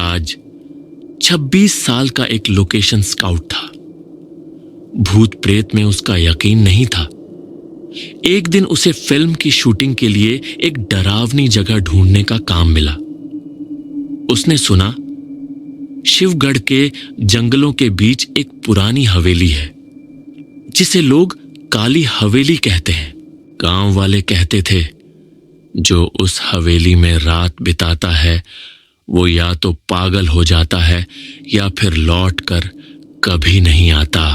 राज 26 साल का एक लोकेशन स्काउट था। भूत प्रेत में उसका यकीन नहीं था। एक दिन उसे फिल्म की शूटिंग के लिए एक डरावनी जगह ढूंढने का काम मिला। उसने सुना शिवगढ़ के जंगलों के बीच एक पुरानी हवेली है जिसे लोग काली हवेली कहते हैं। गांव वाले कहते थे जो उस हवेली में रात बिताता है वो या तो पागल हो जाता है या फिर लौट कर कभी नहीं आता।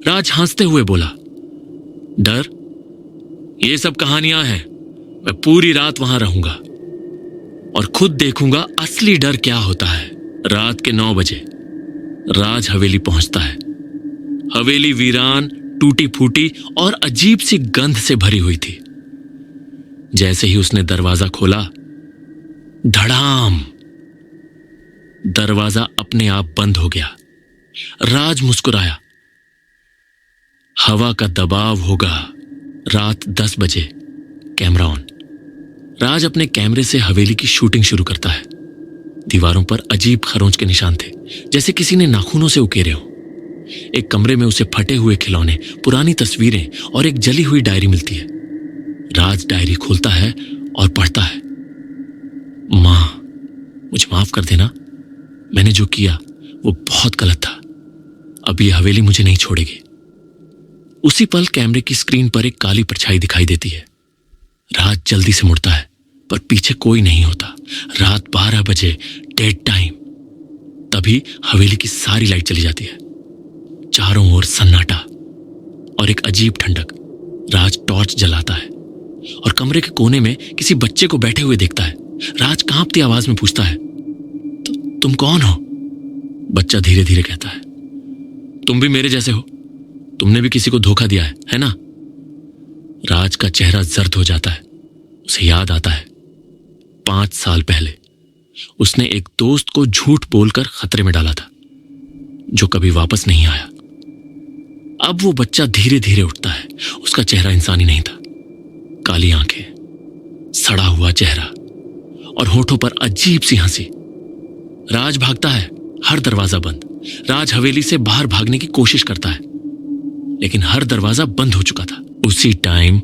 राज हंसते हुए बोला, डर? ये सब कहानियां हैं। मैं पूरी रात वहां रहूंगा और खुद देखूंगा असली डर क्या होता है। रात के 9 बजे राज हवेली पहुंचता है। हवेली वीरान, टूटी फूटी और अजीब सी गंध से भरी हुई थी। जैसे ही उसने दरवाजा खोला, धड़ाम, दरवाजा अपने आप बंद हो गया। राज मुस्कुराया। हवा का दबाव होगा। रात 10 बजे, कैमरा ऑन। राज अपने कैमरे से हवेली की शूटिंग शुरू करता है। दीवारों पर अजीब खरोंच के निशान थे, जैसे किसी ने नाखूनों से उकेरे हो। एक कमरे में उसे फटे हुए खिलौने, पुरानी तस्वीरें और एक जली हुई डायरी मिलती है। राज डायरी खोलता है और पढ़ता है, मां, मुझे माफ कर देना। मैंने जो किया वो बहुत गलत था। अब ये हवेली मुझे नहीं छोड़ेगी। उसी पल कैमरे की स्क्रीन पर एक काली परछाई दिखाई देती है। राज जल्दी से मुड़ता है, पर पीछे कोई नहीं होता। रात 12 बजे, डेड टाइम। तभी हवेली की सारी लाइट चली जाती है। चारों ओर सन्नाटा और एक अजीब ठंडक। राज टॉर्च जलाता है और कमरे के कोने में किसी बच्चे को बैठे हुए देखता है। राज कांपती आवाज में पूछता है, तुम कौन हो? बच्चा धीरे धीरे कहता है, तुम भी मेरे जैसे हो। तुमने भी किसी को धोखा दिया है ना? राज का चेहरा जर्द हो जाता है। उसे याद आता है 5 साल पहले उसने एक दोस्त को झूठ बोलकर खतरे में डाला था, जो कभी वापस नहीं आया। अब वो बच्चा धीरे धीरे उठता है। उसका चेहरा इंसानी नहीं था। काली आंखें, सड़ा हुआ चेहरा और होठों पर अजीब सी हंसी। राज भागता है। हर दरवाजा बंद। राज हवेली से बाहर भागने की कोशिश करता है, लेकिन हर दरवाजा बंद हो चुका था। उसी टाइम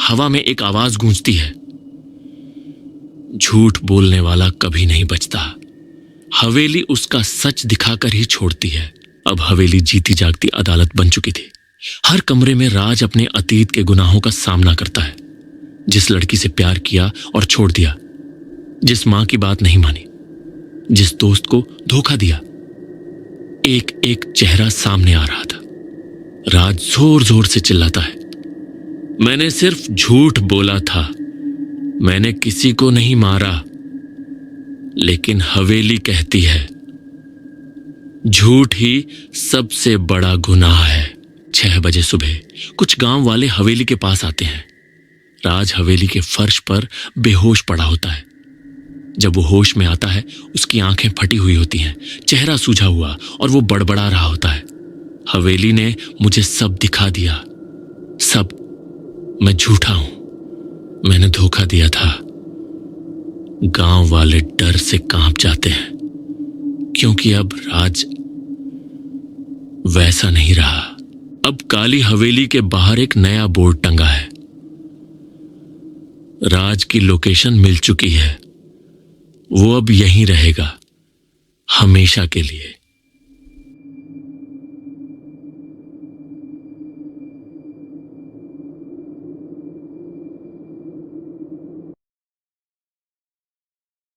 हवा में एक आवाज गूंजती है, झूठ बोलने वाला कभी नहीं बचता। हवेली उसका सच दिखाकर ही छोड़ती है। अब हवेली जीती जागती अदालत बन चुकी थी। हर कमरे में राज अपने अतीत के गुनाहों का सामना करता है। जिस लड़की से प्यार किया और छोड़ दिया, जिस मां की बात नहीं मानी, जिस दोस्त को धोखा दिया, एक एक चेहरा सामने आ रहा था। राज जोर जोर से चिल्लाता है, मैंने सिर्फ झूठ बोला था। मैंने किसी को नहीं मारा। लेकिन हवेली कहती है झूठ ही सबसे बड़ा गुनाह है। 6 बजे सुबह कुछ गांव वाले हवेली के पास आते हैं। राज हवेली के फर्श पर बेहोश पड़ा होता है। जब वो होश में आता है, उसकी आंखें फटी हुई होती हैं, चेहरा सूजा हुआ, और वो बड़बड़ा रहा होता है, हवेली ने मुझे सब दिखा दिया। सब। मैं झूठा हूं। मैंने धोखा दिया था। गांव वाले डर से कांप जाते हैं, क्योंकि अब राज वैसा नहीं रहा। अब काली हवेली के बाहर एक नया बोर्ड टंगा है। राज की लोकेशन मिल चुकी है। वो अब यहीं रहेगा, हमेशा के लिए।